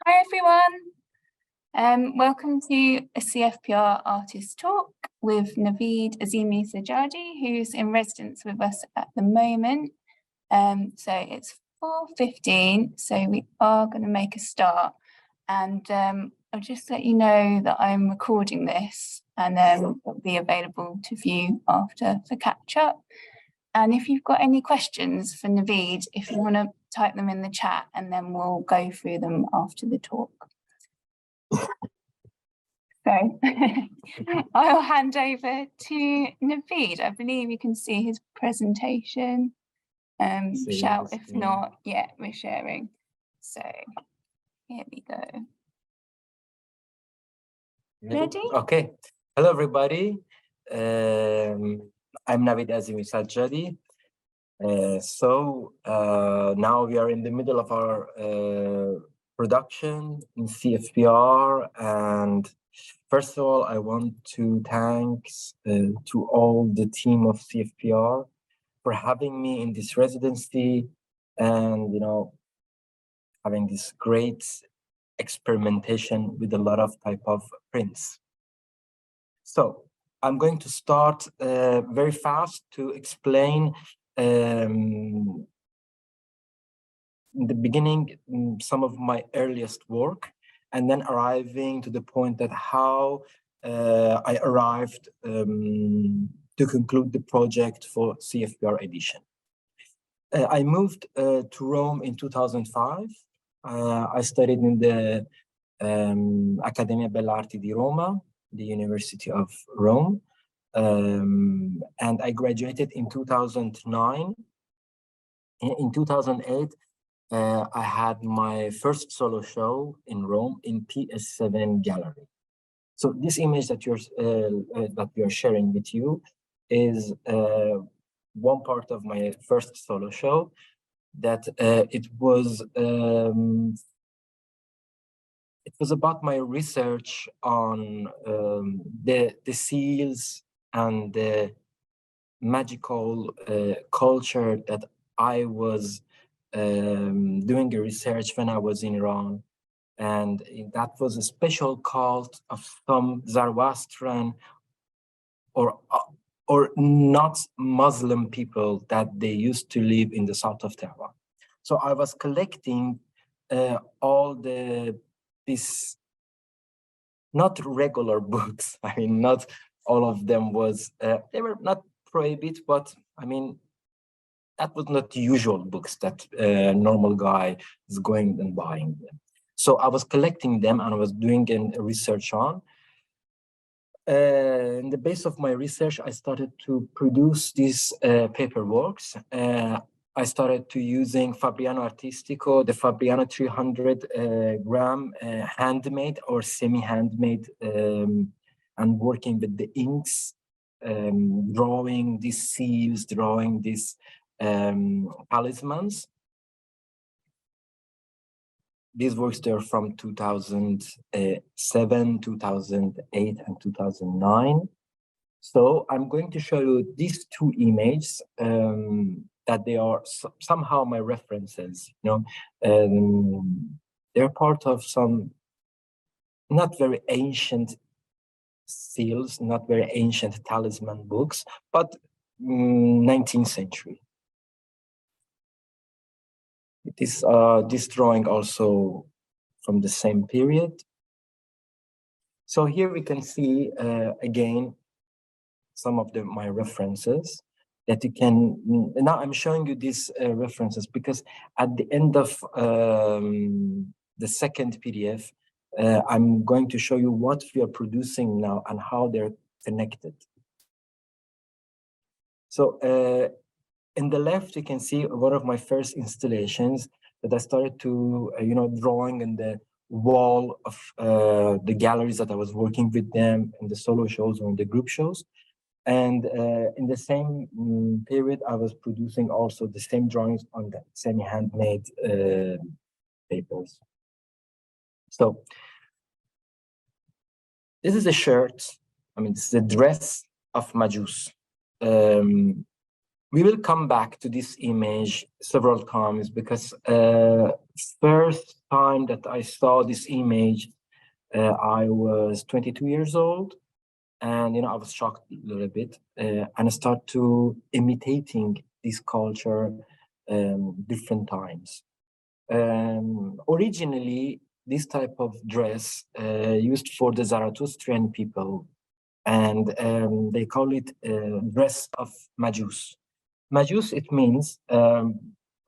Hi everyone, welcome to a CFPR Artist talk with Navid Azimi Sajadi, who's in residence with us at the moment. So it's 4:15, so we are going to make a start, and I'll just let you know that I'm recording this and it'll be available to view after for catch up. And if you've got any questions for Navid, if you want to type them in the chat and then we'll go through them after the talk. So I'll hand over to Navid. I believe you can see his presentation. Shout if not, yeah, we're sharing. So here we go. Ready? Okay. Hello, everybody. I'm Navid Azimi Sajadi. Now we are in the middle of our production in CFPR, and first of all, I want to thank to all the team of CFPR for having me in this residency and having this great experimentation with a lot of type of prints. So I'm going to start very fast to explain in the beginning some of my earliest work, and then arriving to the point that how I arrived to conclude the project for CFPR edition. I moved to Rome in 2005. I studied in the Accademia Belle Arti di Roma, the University of Rome, and I graduated in 2009. In 2008, I had my first solo show in Rome in PS7 Gallery. So this image that we are sharing with you is one part of my first solo show. That it was about my research on the seals and the magical culture that I was doing a research when I was in Iran, and that was a special cult of some Zoroastrian or not Muslim people that they used to live in the south of Tehran. So I was collecting all these not regular books. I mean, not all of them was, they were not prohibited, but I mean, that was not the usual books that a normal guy is going and buying them. So I was collecting them and I was doing a research on. In the base of my research, I started to produce these paperworks. I started to using Fabriano Artistico, the Fabriano 300 gram handmade or semi-handmade, and working with the inks, drawing these seals, drawing these talismans. These works there from 2007, 2008, and 2009. So I'm going to show you these two images that they are somehow my references. They're part of some not very ancient seals, not very ancient talisman books, but 19th century. This drawing also from the same period. So here we can see again some of my references that you can. Now I'm showing you these references because at the end of the second PDF, I'm going to show you what we are producing now and how they're connected. So in the left, you can see one of my first installations that I started to, drawing in the wall of the galleries that I was working with them in the solo shows or in the group shows. And in the same period, I was producing also the same drawings on the semi-handmade papers. So this is a shirt. I mean, this is a dress of Majus. We will come back to this image several times because first time that I saw this image, I was 22 years old, and I was shocked a little bit, and I started to imitating this culture different times. Originally, this type of dress used for the Zarathustran people, and they call it dress of Majus. Majus, it means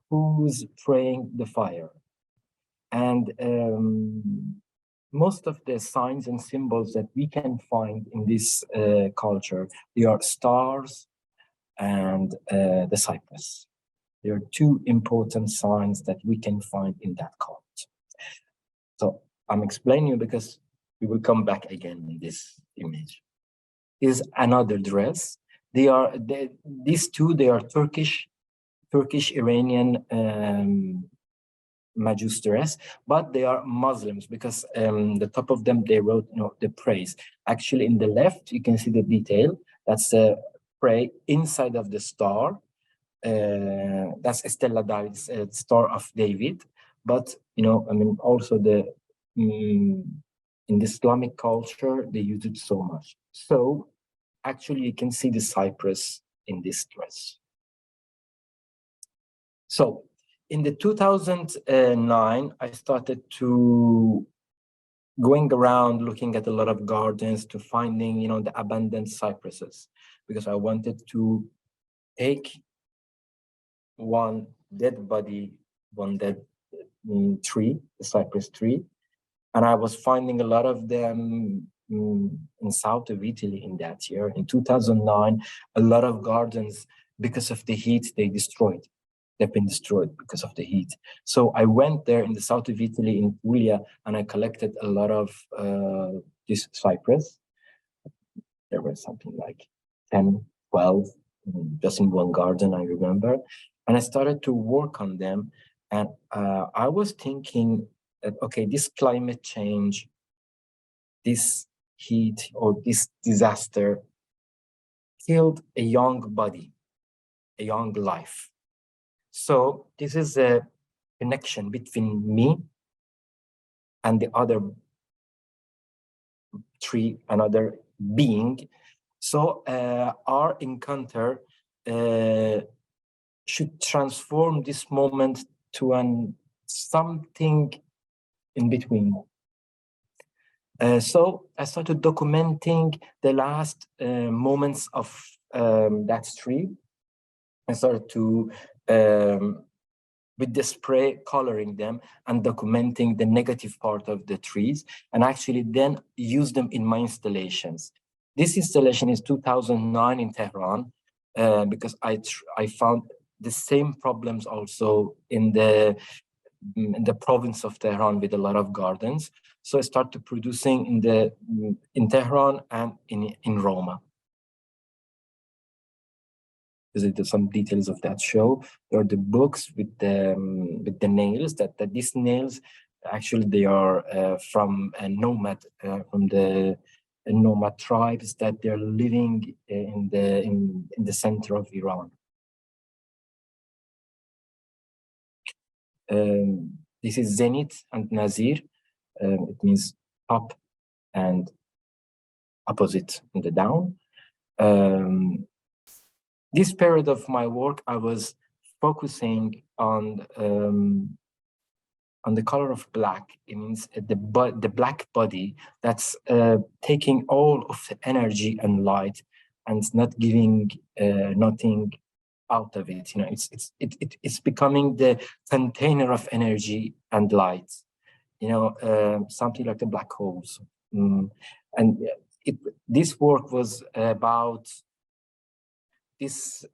who's praying the fire. And most of the signs and symbols that we can find in this culture, they are stars and the cypress. There are two important signs that we can find in that cult. So I'm explaining you because we will come back again in this image. Is another dress. These two, they are Turkish Iranian Majus dress, but they are Muslims because the top of them, they wrote, the praise. Actually, in the left, you can see the detail. That's the pray inside of the star. That's Stella David's Star of David. But, also in the Islamic culture, they use it so much. So actually, you can see the cypress in this dress. So in the 2009, I started to going around looking at a lot of gardens to finding, the abandoned cypresses, because I wanted to take one dead body, one dead tree, the cypress tree, and I was finding a lot of them in south of Italy in that year. In 2009, a lot of gardens, because of the heat, they've been destroyed because of the heat. So I went there in the south of Italy, in Puglia, and I collected a lot of this cypress. There were something like 10, 12, just in one garden, I remember. And I started to work on them. And I was thinking that, okay, this climate change, this heat or this disaster killed a young body, a young life. So this is a connection between me and the other tree, another being. So our encounter should transform this moment to something in between. So I started documenting the last moments of that tree. I started to, with the spray, coloring them and documenting the negative part of the trees, and actually then use them in my installations. This installation is 2009 in Tehran, because I found the same problems also in the province of Tehran with a lot of gardens. So I started producing in Tehran and in Roma. There's some details of that show. There are the books with the nails. That these nails actually they are from a nomad from the nomad tribes that they're living in the center of Iran. This is Zenith and Nazir. It means up and opposite in the down. This period of my work, I was focusing on the color of black. It means the black body that's taking all of the energy and light and not giving nothing out of it. It's becoming the container of energy and light. Something like the black holes. And this work was about this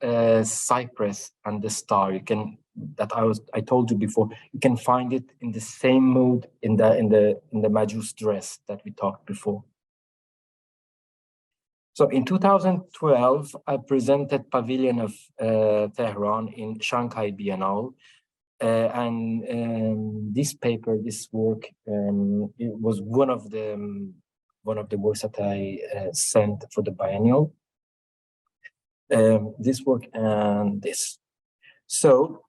cypress and the star. I told you before, you can find it in the same mood in the Majus dress that we talked before. So in 2012, I presented Pavilion of Tehran in Shanghai Biennale. And this paper, this work, it was one of the works that I sent for the biennial. This work and this. So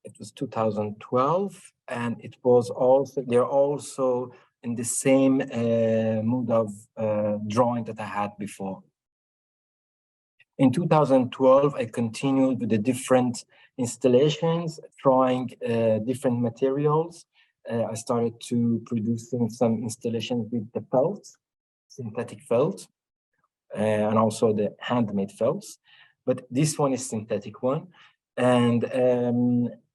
it was 2012, and it was also, they're also in the same mood of drawing that I had before. In 2012, I continued with the different installations, trying different materials. I started to producing some installations with the felt, synthetic felt, and also the handmade felts. But this one is synthetic one. And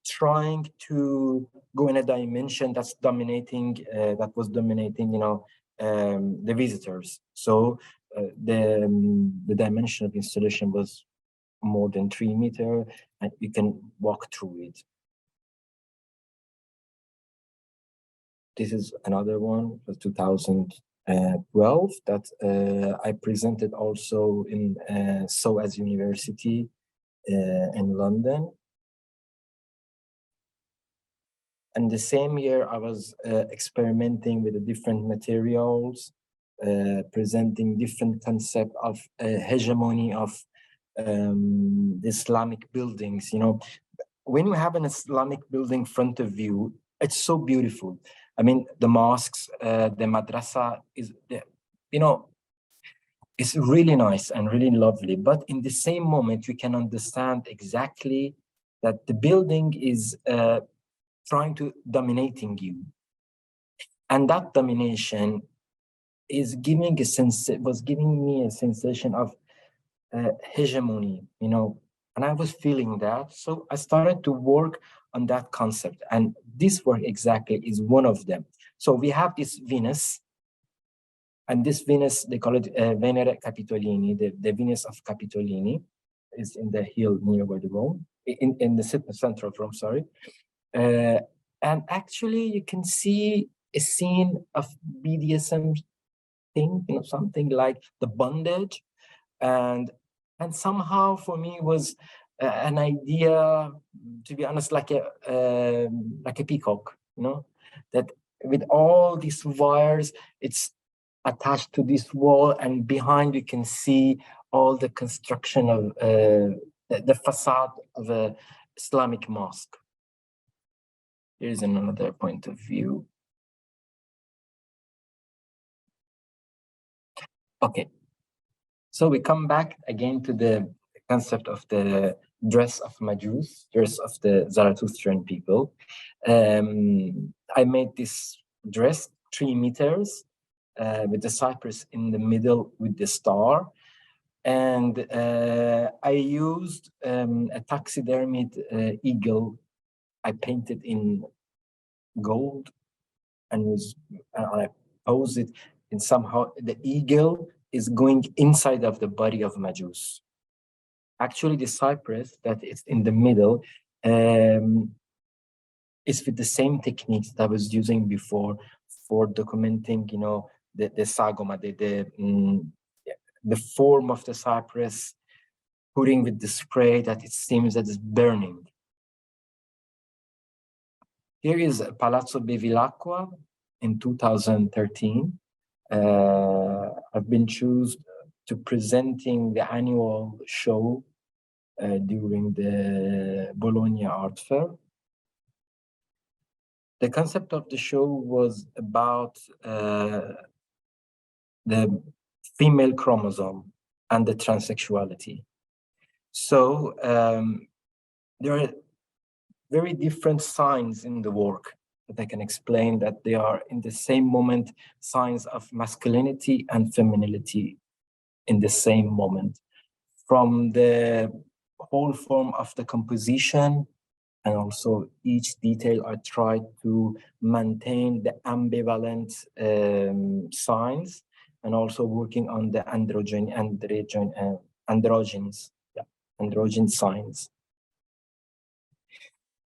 trying to go in a dimension that's dominating, that was dominating, the visitors. So the dimension of installation was more than 3 meters, and you can walk through it. This is another one, 2012, that I presented also in SOAS University in London. And the same year, I was experimenting with the different materials, presenting different concept of hegemony of the Islamic buildings. When you have an Islamic building front of you, it's so beautiful. I mean, the mosques, the madrasa is, it's really nice and really lovely. But in the same moment, you can understand exactly that the building is trying to dominating you. And that domination is giving a sense, was giving me a sensation of hegemony, and I was feeling that. So I started to work on that concept. And this work exactly is one of them. So we have this Venus, and this Venus, they call it Venere Capitolini, the Venus of Capitolini, is in the hill nearby the Rome, in the center of Rome, sorry. And actually, you can see a scene of BDSM thing, something like the bondage, and somehow for me was an idea, to be honest, like a peacock, that with all these wires, it's attached to this wall, and behind you can see all the construction of the facade of a Islamic mosque. Here's another point of view. Okay, so we come back again to the concept of the dress of Majus, dress of the Zarathustrian people. I made this dress 3 meters with the cypress in the middle with the star. And I used a taxidermied eagle. I painted in gold and I posed it, and somehow the eagle is going inside of the body of Majus. Actually, the cypress that is in the middle is with the same techniques that I was using before for documenting, the sagoma, the form of the cypress, putting with the spray that it seems that it's burning. Here is Palazzo Bevilacqua in 2013. I've been chosen to presenting the annual show during the Bologna Art Fair. The concept of the show was about the female chromosome and the transsexuality. So there are very different signs in the work that I can explain, that they are in the same moment signs of masculinity and femininity in the same moment. From the whole form of the composition and also each detail, I try to maintain the ambivalent signs, and also working on the androgen signs.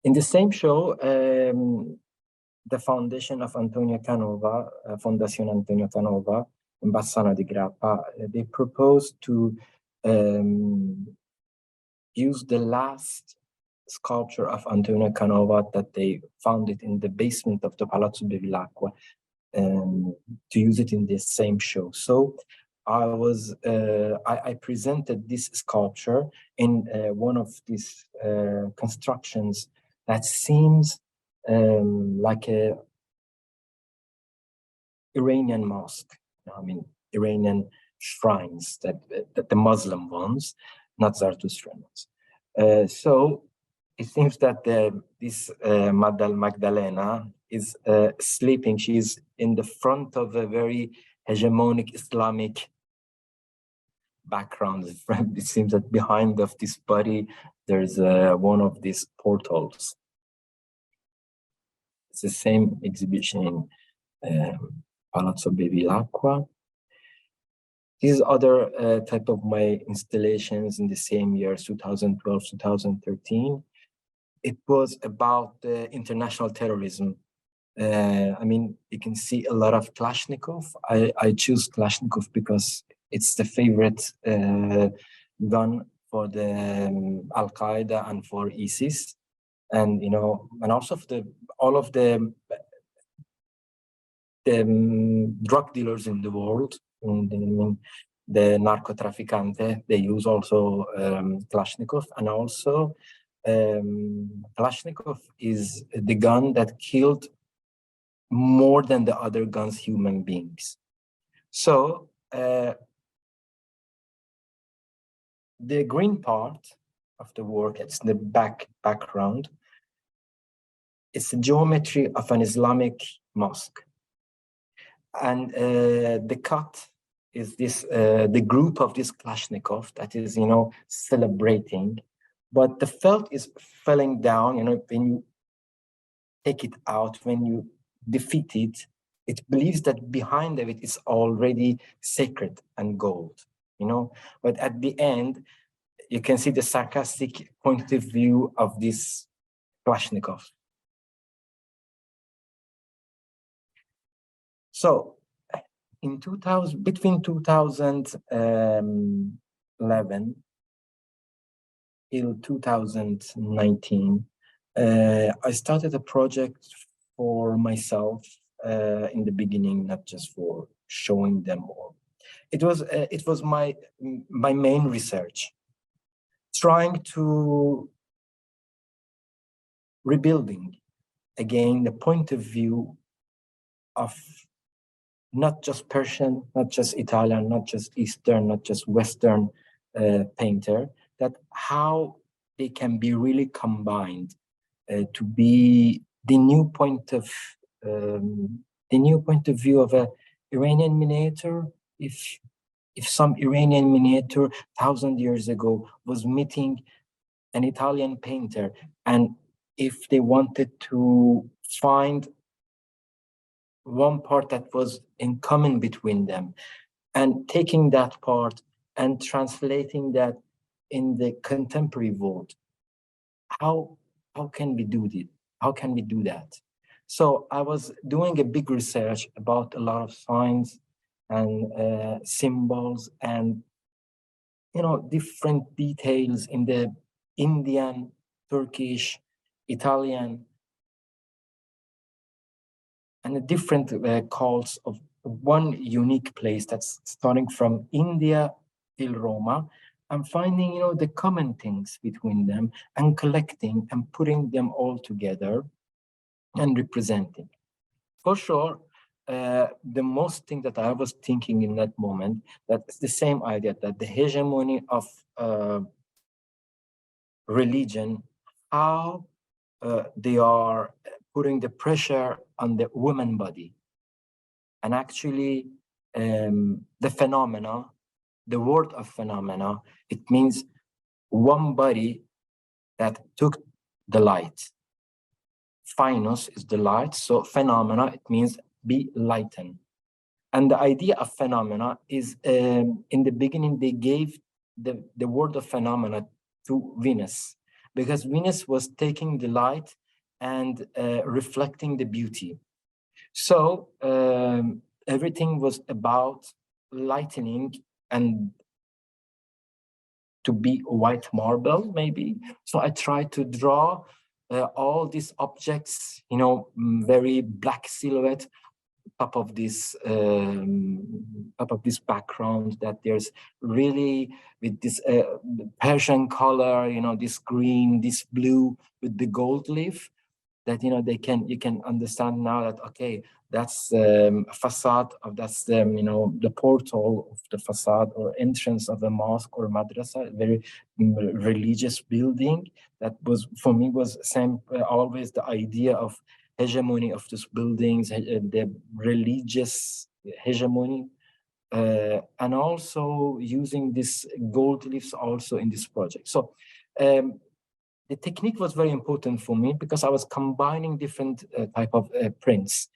In the same show, the foundation of Antonio Canova, Fondazione Antonio Canova in Bassano di Grappa, they proposed to use the last sculpture of Antonio Canova that they found it in the basement of the Palazzo Bevilacqua, to use it in this same show. So I presented this sculpture in one of these constructions that seems like a Iranian mosque. I mean, Iranian shrines that the Muslim ones, not Zoroastrian ones. So it seems that this Magdalena is sleeping. She's in the front of a very hegemonic Islamic background. It seems that behind of this body, there's one of these portals. It's the same exhibition in Palazzo Bevilacqua. These other type of my installations in the same year, 2012, 2013. It was about international terrorism. I mean, you can see a lot of Kalashnikov. I choose Kalashnikov because it's the favorite gun for the Al-Qaeda and for ISIS. And, you know, and also for all of the drug dealers in the world, the narcotraficante, they use also Kalashnikov. And also Kalashnikov is the gun that killed more than the other guns human beings. So the green part of the work, it's the background. It's the geometry of an Islamic mosque. And the cut is this, the group of this Kalashnikov that is, you know, celebrating, but the felt is falling down, you know, when you take it out, when you defeat it, it believes that behind of it is already sacred and gold, you know, but at the end, you can see the sarcastic point of view of this Kalashnikov. So in between 2011 till 2019, I started a project for myself in the beginning, not just for showing them all. It was my main research, trying to rebuilding again the point of view of not just Persian, not just Italian, not just Eastern, not just Western painter, that how they can be really combined to be the new point of view of a Iranian miniature. If some Iranian miniature 1,000 years ago was meeting an Italian painter, and if they wanted to find one part that was in common between them, and taking that part and translating that in the contemporary world, how can we do it? How can we do that? So I was doing a big research about a lot of signs and symbols and, you know, different details in the Indian, Turkish, Italian, and the different calls of one unique place that's starting from India till Roma. I'm finding, you know, the common things between them and collecting and putting them all together and representing. For sure, the most thing that I was thinking in that moment, that's the same idea that the hegemony of religion, how they are putting the pressure on the woman body. And actually, the phenomena, the word of phenomena, it means one body that took the light. Phenos is the light, so phenomena, it means be lightened. And the idea of phenomena is, in the beginning, they gave the word of phenomena to Venus, because Venus was taking the light and reflecting the beauty. So everything was about lightening and to be white marble, maybe. So I tried to draw all these objects, you know, very black silhouette, top of this background, that there's really with this Persian color, you know, this green, this blue with the gold leaf, that you can understand now that okay, that's a facade of, that's the portal of the facade or entrance of a mosque or madrasa, a very religious building. That was, for me, was same always the idea of hegemony of these buildings, the religious hegemony, and also using this gold leaves also in this project. So the technique was very important for me because I was combining different type of prints.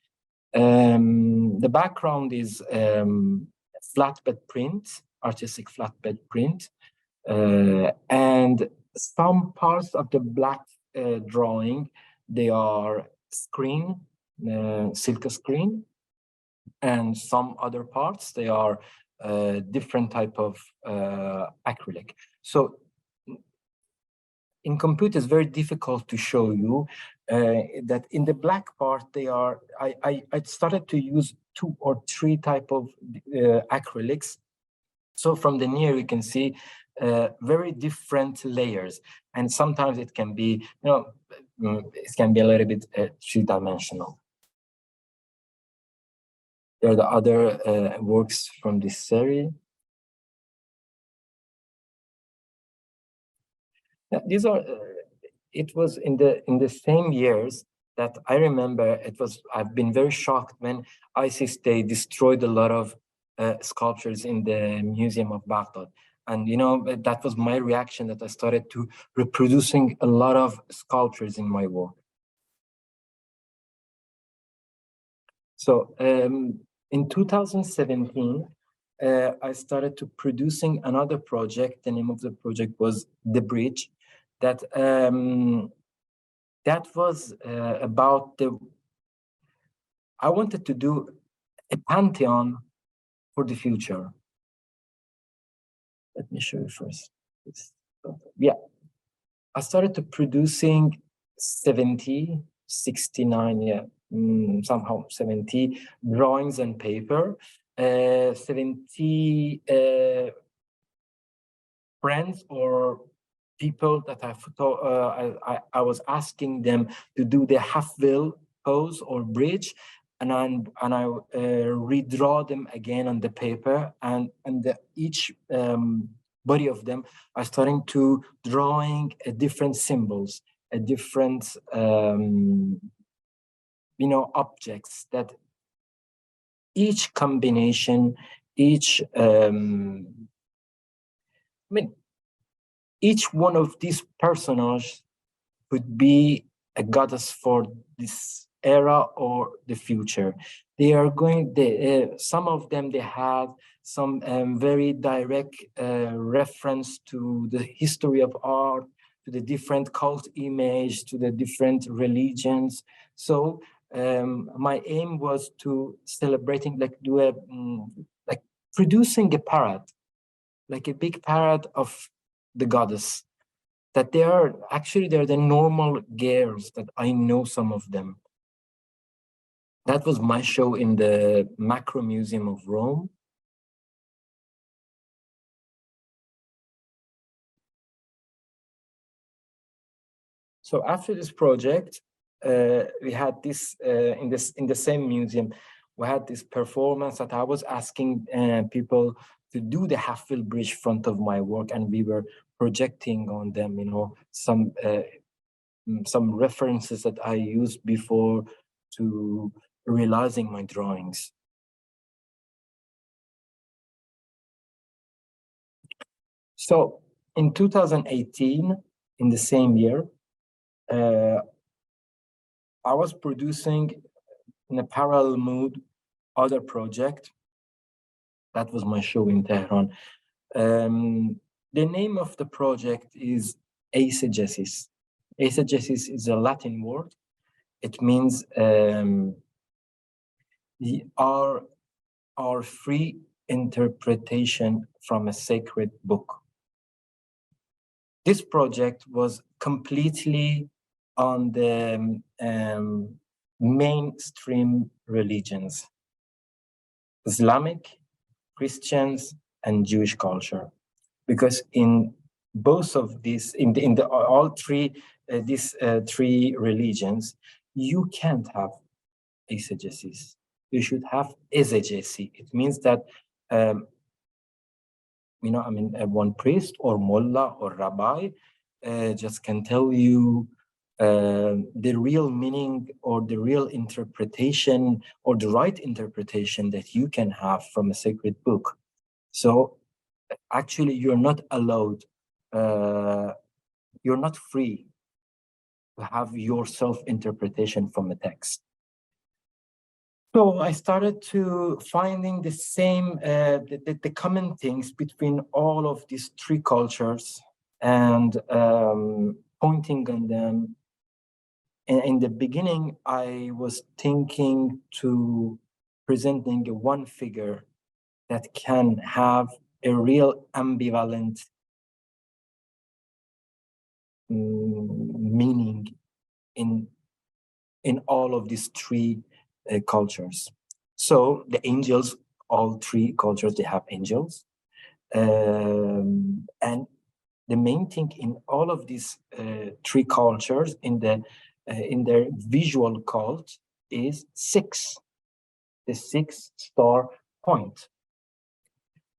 The background is flatbed print, artistic flatbed print, and some parts of the black drawing, they are screen, silk screen, and some other parts, they are different type of acrylic. So in computer, it's very difficult to show you that in the black part, they are, I started to use 2 or 3 type of acrylics. So from the near, you can see very different layers. And sometimes it can be, it can be a little bit 3-dimensional. There are the other works from this series. These are, it was in the same years that I remember, it was, I've been very shocked when ISIS, they destroyed a lot of sculptures in the Museum of Baghdad. And, that was my reaction, that I started to reproducing a lot of sculptures in my work. So in 2017, I started to producing another project. The name of the project was The Bridge. That was about I wanted to do a pantheon for the future. Let me show you first. Yeah, I started to producing 70, 69, yeah, somehow 70 drawings on paper, 70 friends or people that I was asking them to do the half-wheel pose or bridge, and I redraw them again on the paper, and each body of them are starting to drawing a different symbols, a different objects, that each combination, each each one of these personages could be a goddess for this era or the future. They are going, some of them, they have some very direct reference to the history of art, to the different cult image, to the different religions. So my aim was to celebrating, like do a, like producing a parade, like a big parade of the goddess, that they're the normal girls, that I know some of them. That was my show in the Macro Museum of Rome. So after this project, we had this in the same museum, we had this performance that I was asking people to do the half-wheel bridge front of my work, and we were projecting on them, some references that I used before to realizing my drawings. So in 2018, in the same year, I was producing in a parallel mode other project. That was my show in Tehran. The name of the project is Eisegesis. Eisegesis is a Latin word. It means our free interpretation from a sacred book. This project was completely on the mainstream religions. Islamic, Christians, and Jewish culture, because in both of these, in the all three these three religions, you can't have eisegesis. You should have exegesis. It means that one priest or mullah or rabbi just can tell you the real meaning or the real interpretation or the right interpretation that you can have from a sacred book. So actually, you're not allowed, you're not free to have your self-interpretation from a text. So I started to finding the same, the common things between all of these three cultures and pointing on them. And in the beginning, I was thinking to presenting one figure that can have a real ambivalent meaning in all of these three cultures. So the angels, all three cultures, they have angels. And the main thing in all of these three cultures in their visual cult is six, the 6-star point.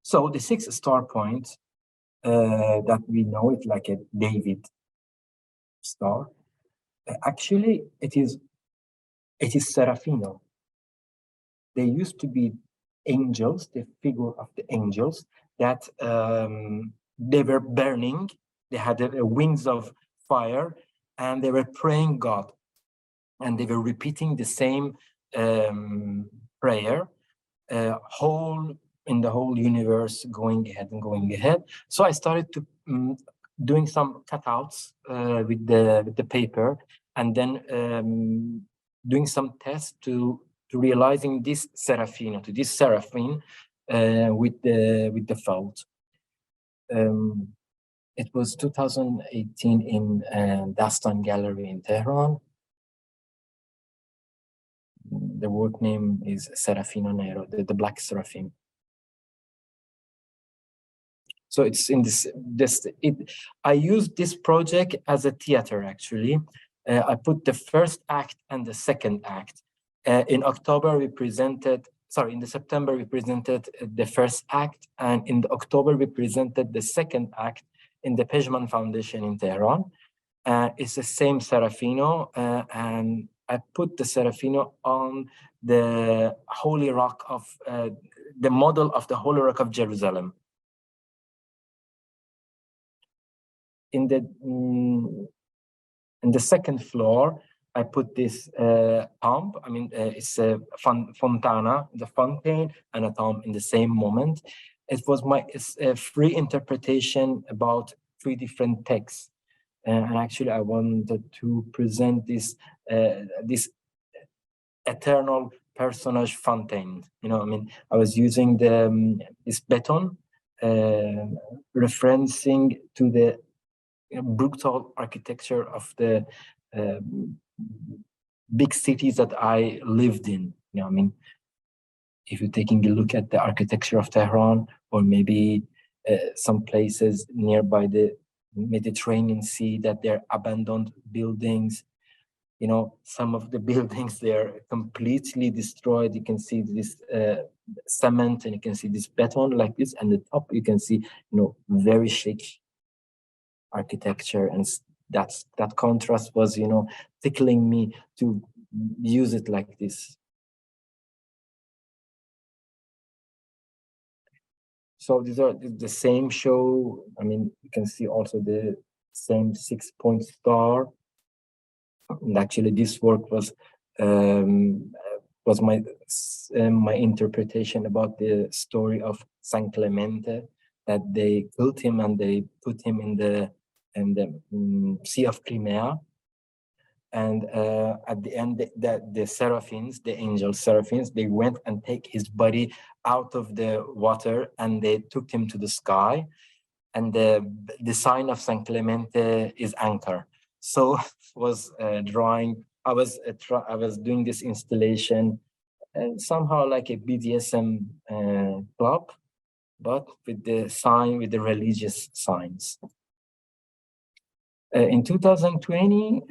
So the 6-star point that we know it like a David star, actually it is Serafino. They used to be angels, the figure of the angels that they were burning. They had wings of fire, and they were praying God, and they were repeating the same prayer, in the whole universe, going ahead and going ahead. So I started to doing some cutouts with the paper, and then doing some tests to realizing this Serafino, to this seraphim with the felt. It was 2018 in Dastan Gallery in Tehran. The work name is Serafino Nero, the Black Seraphim. So it's in I used this project as a theater, actually. I put the first act and the second act. In September, we presented the first act, and in October, we presented the second act in the Pejman Foundation in Tehran. It's the same Serafino, and I put the Serafino on the Holy Rock of, the model of the Holy Rock of Jerusalem. In the second floor, I put this tomb. It's a fontana, the fountain, and a tomb in the same moment. It was a free interpretation about three different texts. And actually, I wanted to present this eternal personage fountain. I was using this beton, referencing to the brutal architecture of the big cities that I lived in. If you're taking a look at the architecture of Tehran, or maybe some places nearby the Mediterranean Sea, that they're abandoned buildings. Some of the buildings, they're completely destroyed. You can see this cement, and you can see this beton like this, and the top you can see, very chic architecture, and that contrast was, tickling me to use it like this. So these are the same show. You can see also the same 6-point star. And actually, this work was my interpretation about the story of San Clemente, that they killed him and they put him in the Sea of Crimea. And at the end, the seraphims, the angel seraphims, they went and take his body out of the water, and they took him to the sky. And the sign of San Clemente is anchor. So was drawing. I was doing this installation somehow like a BDSM club, but with the religious signs. In 2020,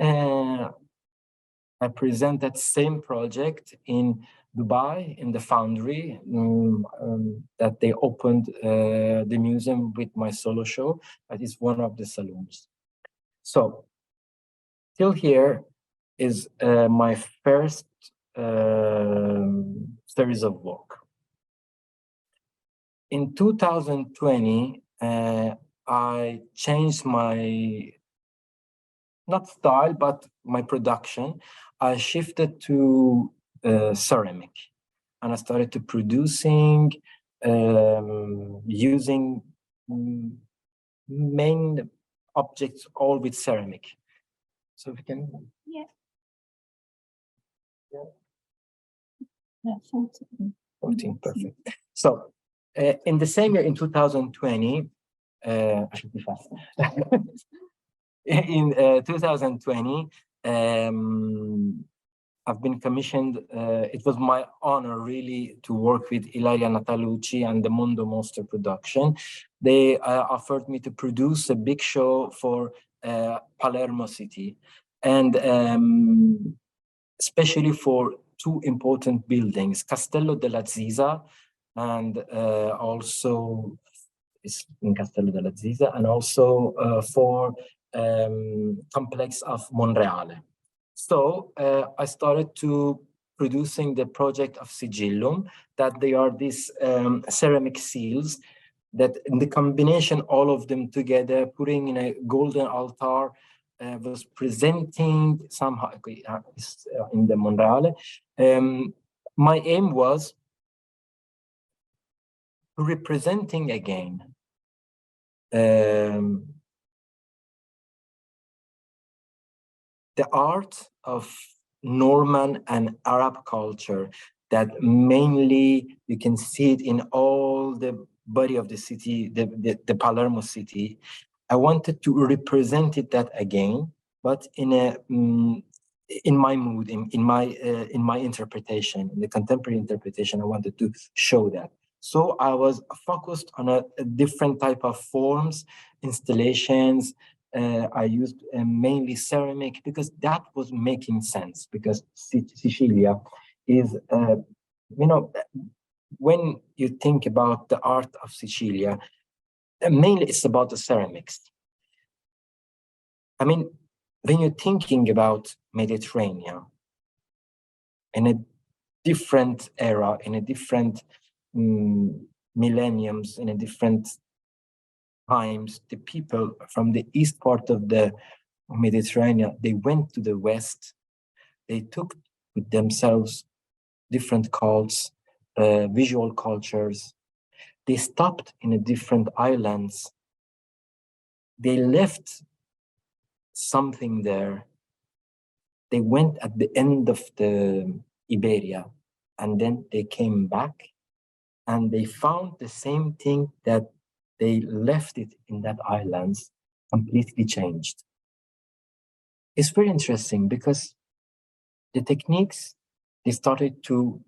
I presented that same project in Dubai, in the Foundry, that they opened the museum with my solo show. That is one of the saloons. So, till here is my first series of work. In 2020, I changed my, not style, but my production. I shifted to ceramic, and I started to producing using main objects all with ceramic. So we can. Yeah. Yeah. 14, perfect. So in the same year, in 2020, I should be fast. In 2020, I've been commissioned. It was my honor, really, to work with Ilaria Natalucci and the Mondo Monster production. They offered me to produce a big show for Palermo city, and especially for two important buildings, Castello della Zisa, and also is in Castello della Zisa, and also for complex of Monreale. So I started to producing the project of Sigillum, that they are these ceramic seals that in the combination, all of them together, putting in a golden altar, was presenting somehow in the Monreale. My aim was representing again the art of Norman and Arab culture that mainly you can see it in all the body of the city, the Palermo city. I wanted to represent it that again, but in a in my mood, in my interpretation, in the contemporary interpretation. I wanted to show that. So I was focused on a different type of forms, installations. I used mainly ceramic because that was making sense, because Sicilia is, when you think about the art of Sicilia, mainly it's about the ceramics. I mean, when you're thinking about Mediterranean in a different era, in a different millenniums, in a different times, the people from the east part of the Mediterranean, they went to the west. They took with themselves different cults, visual cultures. They stopped in a different islands. They left something there. They went at the end of the Iberia, and then they came back and they found the same thing that they left it in that islands, completely changed. It's very interesting because the techniques, they started the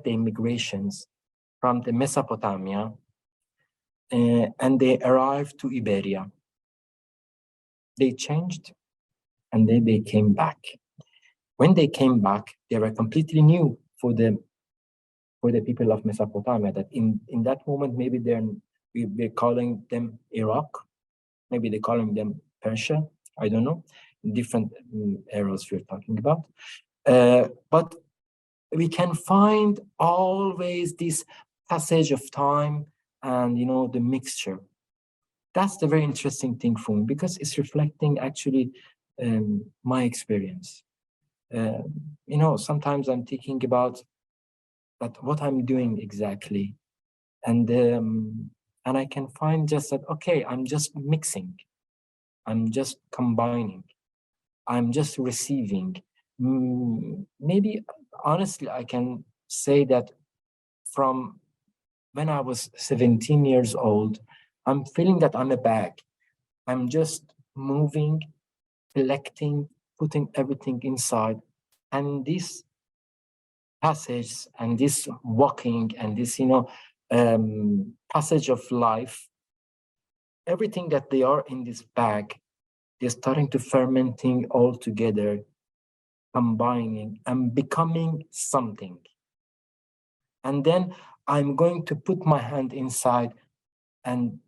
immigrations from the Mesopotamia, and they arrived to Iberia. They changed, and then they came back. When they came back, they were completely new for the people of Mesopotamia. That in that moment, maybe we're calling them Iraq, maybe they're calling them Persia. I don't know. In different eras we're talking about, but we can find always this passage of time and the mixture. That's the very interesting thing for me, because it's reflecting actually my experience. Sometimes I'm thinking about what I'm doing exactly, and I can find just that, okay, I'm just mixing, I'm just combining, I'm just receiving. Maybe honestly, I can say that from when I was 17 years old, I'm feeling that I'm a bag. I'm just moving, collecting, putting everything inside, And this passage and this walking and this, passage of life, everything that they are in this bag, they're starting to fermenting all together, combining and becoming something. And then I'm going to put my hand inside and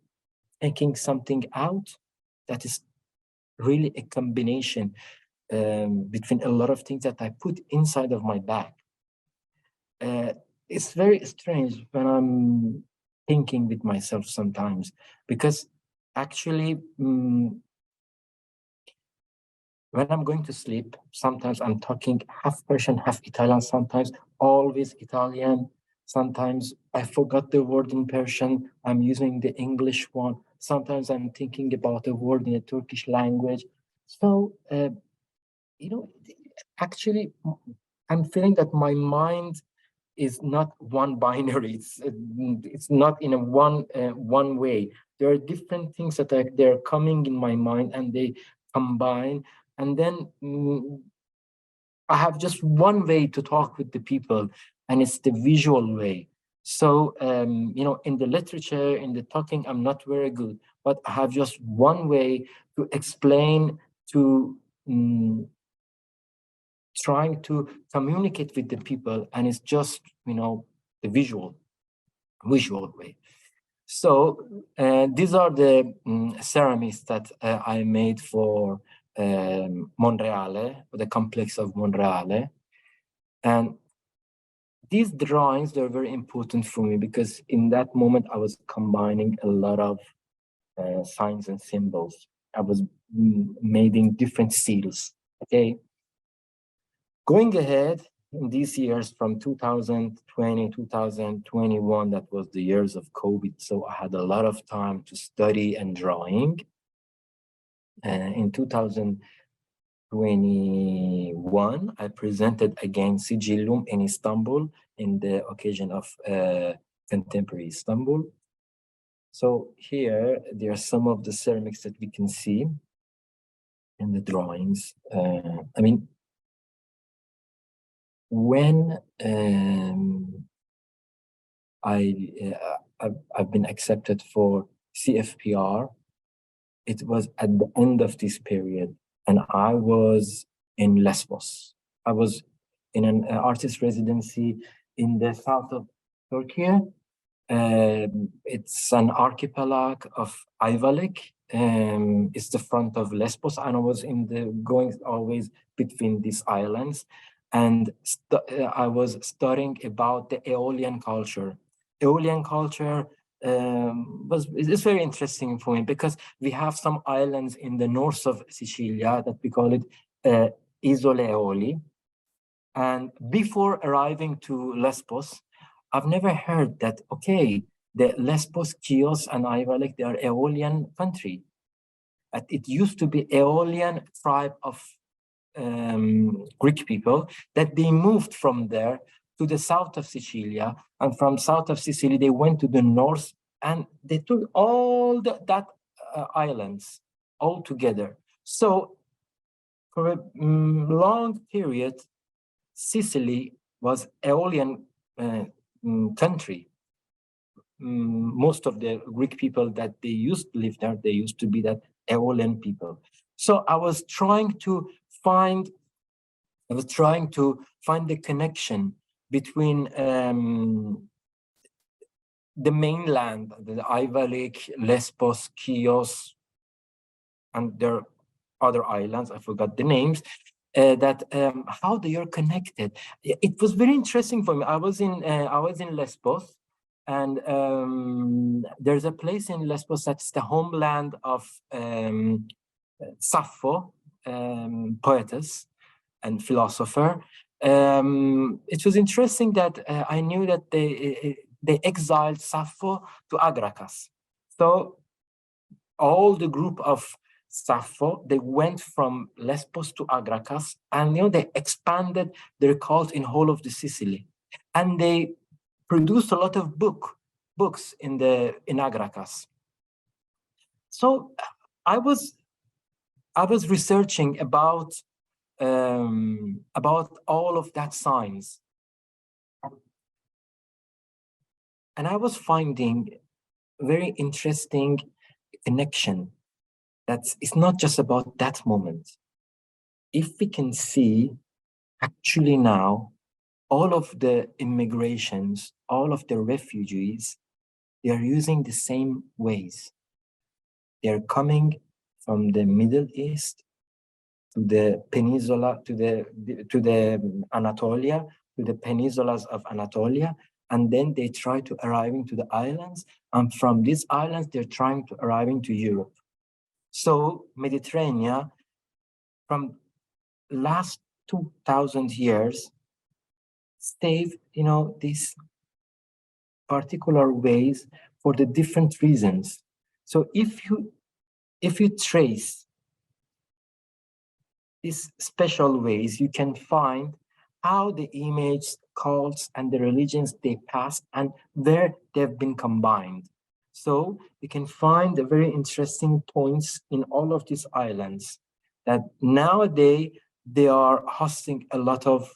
taking something out that is really a combination between a lot of things that I put inside of my bag. It's very strange when I'm thinking with myself sometimes, because actually, when I'm going to sleep, sometimes I'm talking half Persian, half Italian, sometimes always Italian. Sometimes I forgot the word in Persian, I'm using the English one. Sometimes I'm thinking about a word in a Turkish language. So, actually, I'm feeling that my mind is not one binary. It's not in a one way. There are different things that they're coming in my mind and they combine. And then I have just one way to talk with the people, and it's the visual way. So, in the literature, in the talking, I'm not very good, but I have just one way to explain, to trying to communicate with the people, and it's just, the visual way. So these are the ceramics that I made for Monreale, the complex of Monreale. And these drawings, they're very important for me because in that moment I was combining a lot of signs and symbols. I was making different seals, okay? Going ahead in these years from 2020, 2021, that was the years of COVID. So I had a lot of time to study and drawing. In 2021, I presented again Sigillum in Istanbul in the occasion of contemporary Istanbul. So here, there are some of the ceramics that we can see in the drawings. When I've been accepted for CFPR, it was at the end of this period, and I was in Lesbos. I was in an artist residency in the south of Turkey. It's an archipelago of Ayvalık. It's the front of Lesbos, and I was going always between these islands. And I was studying about the Aeolian culture. Aeolian culture is very interesting for me because we have some islands in the north of Sicilia that we call it Isole Eoli. And before arriving to Lesbos, I've never heard that, okay, the Lesbos, Chios, and Ayvalık, they are Aeolian country. It used to be Aeolian tribe of Greek people that they moved from there to the south of Sicilia, and from south of Sicily they went to the north, and they took all that islands all together. So for a long period, Sicily was Aeolian country. Most of the Greek people that they used to live there, they used to be that Aeolian people. So I was trying to find the connection between the mainland, the Ayvalık, Lesbos, Chios, and there are other islands, I forgot the names, how they are connected. It was very interesting for me. I was in Lesbos, and there's a place in Lesbos that's the homeland of Sappho, poetess and philosopher. It was interesting that I knew that they exiled Sappho to Agracas. So all the group of Sappho, they went from Lesbos to Agracas, and they expanded their cult in whole of the Sicily, and they produced a lot of books in Agracas. So I was researching about about all of that science. And I was finding very interesting connection. It's not just about that moment. If we can see actually now all of the immigrations, all of the refugees, they are using the same ways. They're coming from the Middle East to the peninsula, to the Anatolia, to the peninsulas of Anatolia, and then they try to arriving to the islands, and from these islands they're trying to arriving to Europe. So Mediterranean, from last 2,000 years, saved these particular ways for the different reasons. So if you trace these special ways, you can find how the image, cults, and the religions they passed and where they've been combined. So you can find the very interesting points in all of these islands that nowadays they are hosting a lot of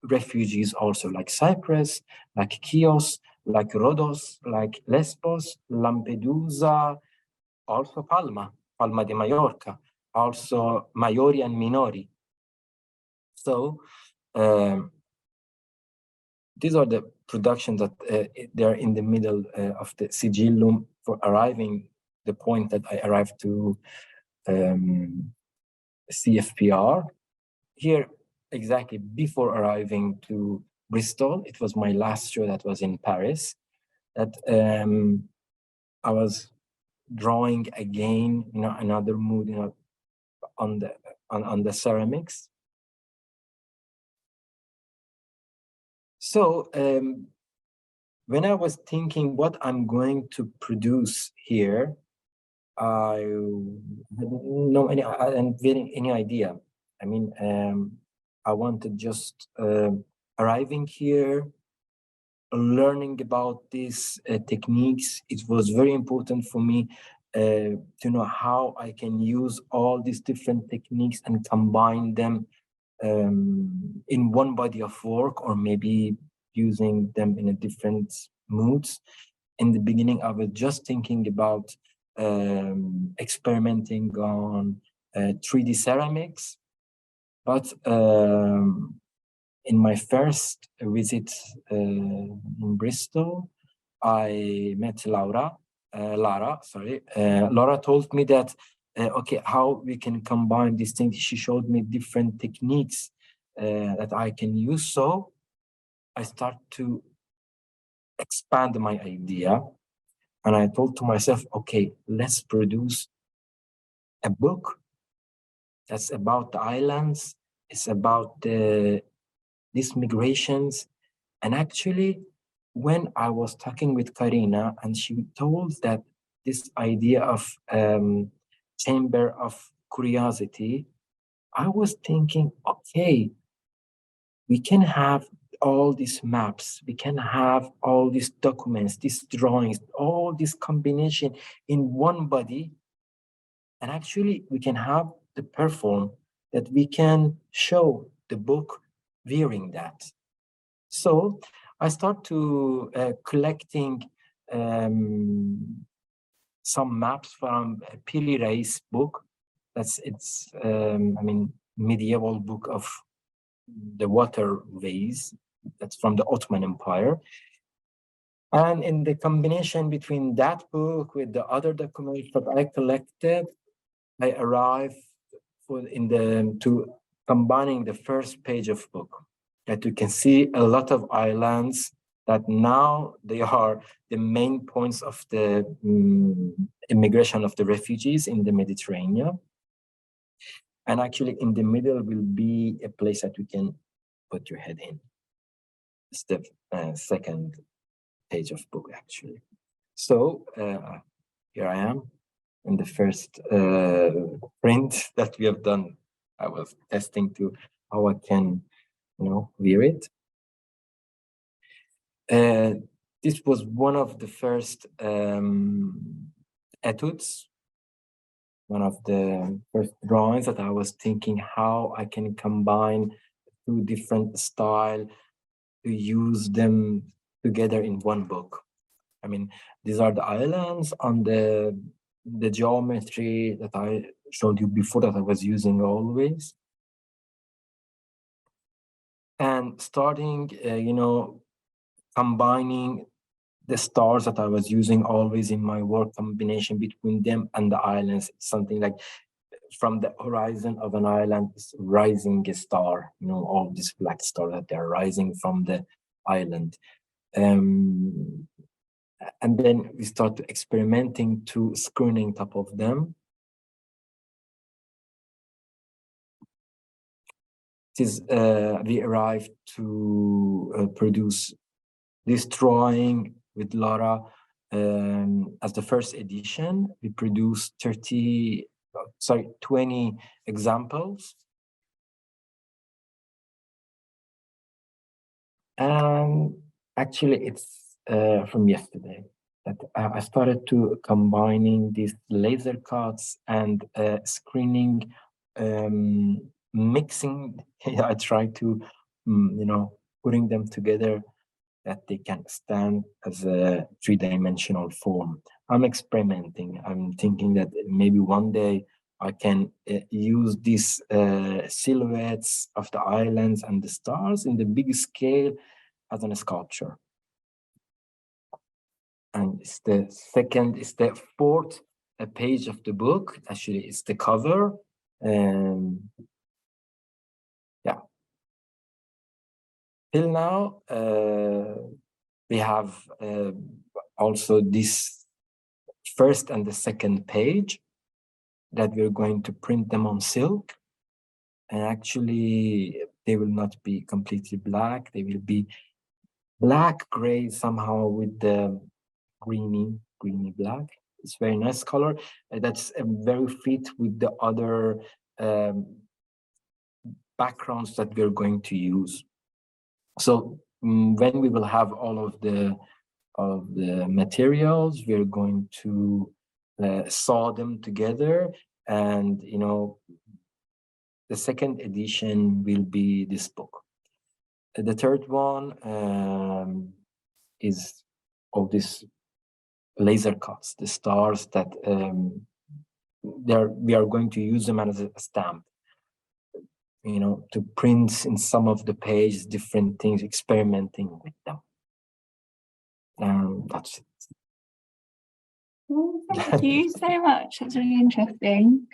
refugees also, like Cyprus, like Chios, like Rhodos, like Lesbos, Lampedusa, also Palma de Mallorca, also Maiori and Minori. So these are the productions that they're in the middle of the sigillum for arriving the point that I arrived to CFPR. Here, exactly before arriving to Bristol, it was my last show that was in Paris, that I was drawing again, another mood, on the ceramics. So when I was thinking what I'm going to produce here, I didn't know any idea. I mean, I wanted just arriving here, learning about these techniques. It was very important for me to know how I can use all these different techniques and combine them in one body of work, or maybe using them in a different moods. In the beginning, I was just thinking about experimenting on 3D ceramics, but in my first visit in Bristol, I met Lara. Laura told me that okay, how we can combine these things. She showed me different techniques that I can use. So I start to expand my idea, and I told to myself, okay, let's produce a book that's about the islands. It's about these migrations. And actually, when I was talking with Karina, and she told that this idea of chamber of curiosity, I was thinking, okay, we can have all these maps, we can have all these documents, these drawings, all this combination in one body. And actually, we can have the perform that we can show the book wearing that. So I start to collecting some maps from Piri Reis' book. It's medieval book of the waterways. That's from the Ottoman Empire. And in the combination between that book with the other documents that I collected, I arrived to combining the first page of book. That you can see a lot of islands that now they are the main points of the immigration of the refugees in the Mediterranean. And actually in the middle will be a place that you can put your head in. It's the second page of book, actually. So here I am in the first print that we have done. I was testing to how I can, wear it. This was one of the first etudes one of the first drawings that I was thinking how I can combine two different styles to use them together in one book. I mean, these are the islands on the geometry that I showed you before that I was using always. And starting, combining the stars that I was using always in my work, combination between them and the islands, something like from the horizon of an island is rising a star, all these black stars that they're rising from the island. And then we start experimenting to screening top of them. We arrived to produce this drawing with Laura as the first edition. We produced 20 examples. And actually it's from yesterday that I started to combining these laser cuts and screening, mixing. I try to, putting them together that they can stand as a three-dimensional form. I'm experimenting. I'm thinking that maybe one day I can use these silhouettes of the islands and the stars in the big scale as a sculpture. And it's the fourth page of the book. Actually, it's the cover. Yeah. Till now, we have also this first and the second page that we're going to print them on silk. And actually, they will not be completely black. They will be black gray somehow with the greeny black. It's very nice color. That's very fit with the other backgrounds that we're going to use. So when we will have all of the materials, we're going to sew them together, and the second edition will be this book. The third one is of this laser cuts, the stars that we are going to use them as a stamp, to print in some of the pages different things, experimenting with them. That's it. Well, thank you so much. It's really interesting.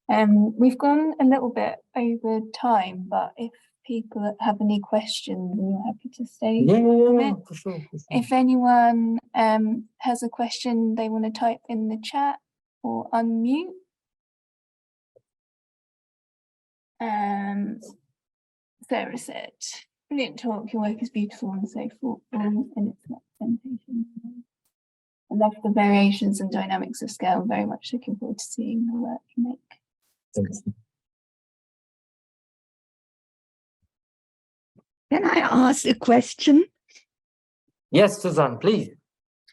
We've gone a little bit over time, but if people have any questions, and you're happy to stay. Yeah, for sure. If anyone has a question they want to type in the chat or unmute. Sarah said, brilliant talk, your work is beautiful and so thoughtful in its representation. I love the variations and dynamics of scale. I'm very much looking forward to seeing the work you make. Thanks. Can I ask a question? Yes, Suzanne, please.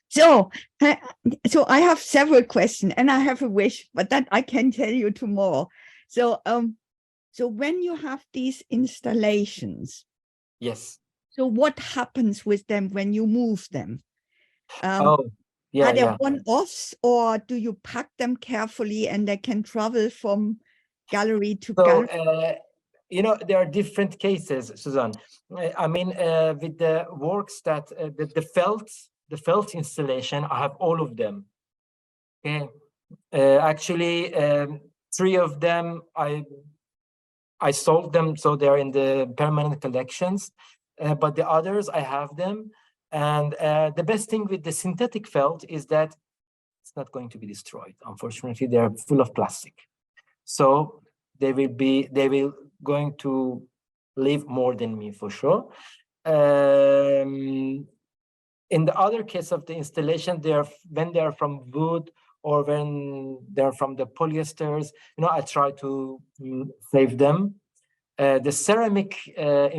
So I have several questions and I have a wish, but that I can tell you tomorrow. So when you have these installations, Yes. so what happens with them when you move them? Are they one-offs, or do you pack them carefully and they can travel from gallery to gallery? There are different cases, Suzanne. I mean, with the works that the felt installation, I have all of them. Okay, actually, 3 of them I sold them, so they're in the permanent collections. But the others, I have them. And the best thing with the synthetic felt is that it's not going to be destroyed. Unfortunately, they're full of plastic. So they will going to live more than me for sure. In the other case of the installation, when they are from wood or when they're from the polyesters, I try to save them. The ceramic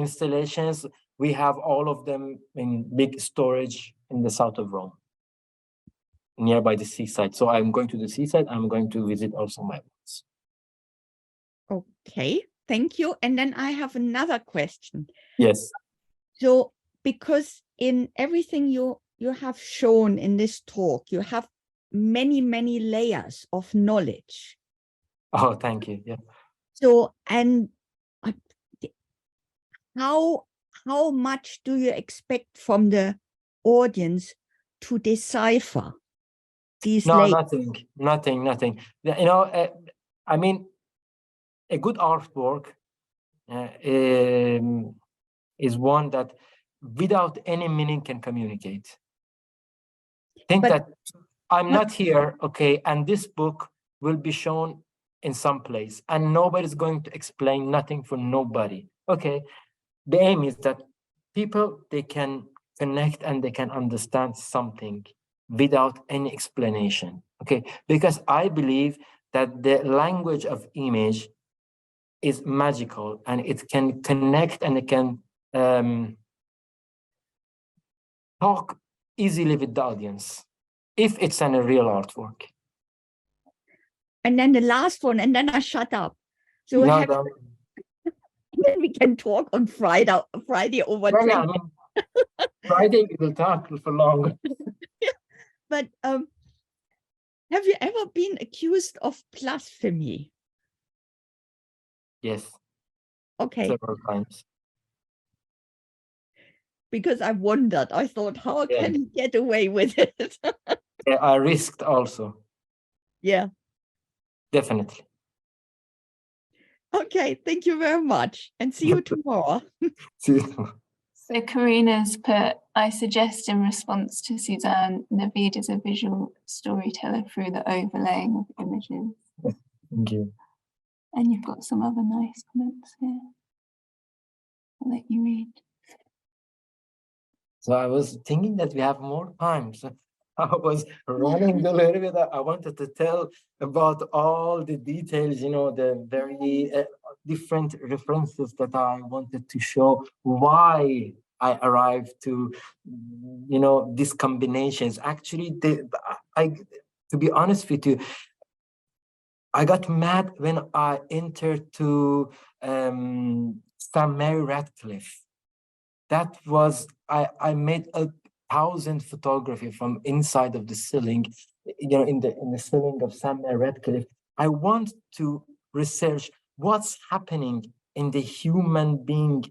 installations, we have all of them in big storage in the south of Rome. nearby the seaside. So I'm going to the seaside. I'm going to visit also my woods. Okay, thank you. And then I have another question. Yes. So, because in everything you have shown in this talk, you have many, many layers of knowledge. Oh, thank you. Yeah. So, and how much do you expect from the audience to decipher these No, layers? nothing. You know, I mean, a good artwork is one that without any meaning can communicate. Think that I'm not here, okay, and this book will be shown in some place and nobody's going to explain nothing for nobody. Okay, the aim is that people, they can connect and they can understand something without any explanation. Okay, because I believe that the language of image is magical and it can connect and it can talk easily with the audience if it's a real artwork. And then the last one, and then I shut up. So then we can talk on Friday over yeah, I mean, Friday we will talk for long. But have you ever been accused of blasphemy? Yes. Okay. Several times. Because I wondered, I thought, how can he get away with it? Yeah, I risked also. Yeah. Definitely. Okay, thank you very much. And see you tomorrow. See you tomorrow. So Karina's put, I suggest in response to Suzanne, Navid is a visual storyteller through the overlaying of images. Thank you. And you've got some other nice comments here. I'll let you read. So I was thinking that we have more time. So I was running a little bit. I wanted to tell about all the details, you know, the very different references that I wanted to show why I arrived to, you know, these combinations. Actually, to be honest with you, I got mad when I entered to St. Mary Radcliffe. That was, I made 1,000 photography from inside of the ceiling, you know, in the ceiling of St. Mary Radcliffe. I want to research what's happening in the human being,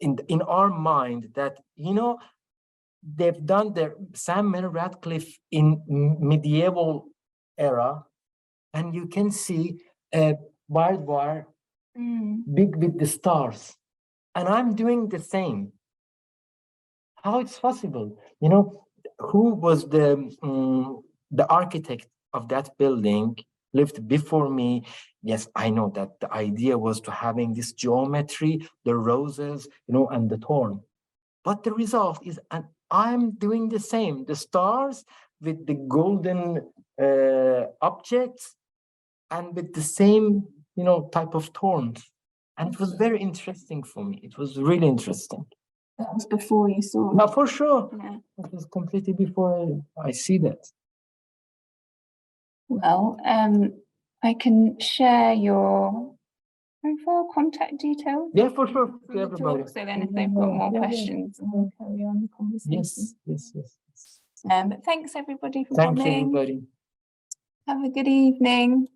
in our mind, that, you know, they've done their St. Mary Radcliffe in medieval era, and you can see a barbed wire big with the stars. And I'm doing the same. How it's possible? You know, who was the architect of that building lived before me? Yes, I know that the idea was to having this geometry, the roses, you know, and the thorn. But the result is, and I'm doing the same. The stars with the golden objects and with the same, you know, type of thorns. And it was very interesting for me. It was really interesting. That was before you saw it. No, for sure. Yeah. It was completely before I see that. Well, I can share your profile contact details. Yeah, for sure. To everybody. Talk, so then if they've got more questions, we'll carry on the conversation. Yes. But thanks everybody for Thank coming. you, everybody. Have a good evening.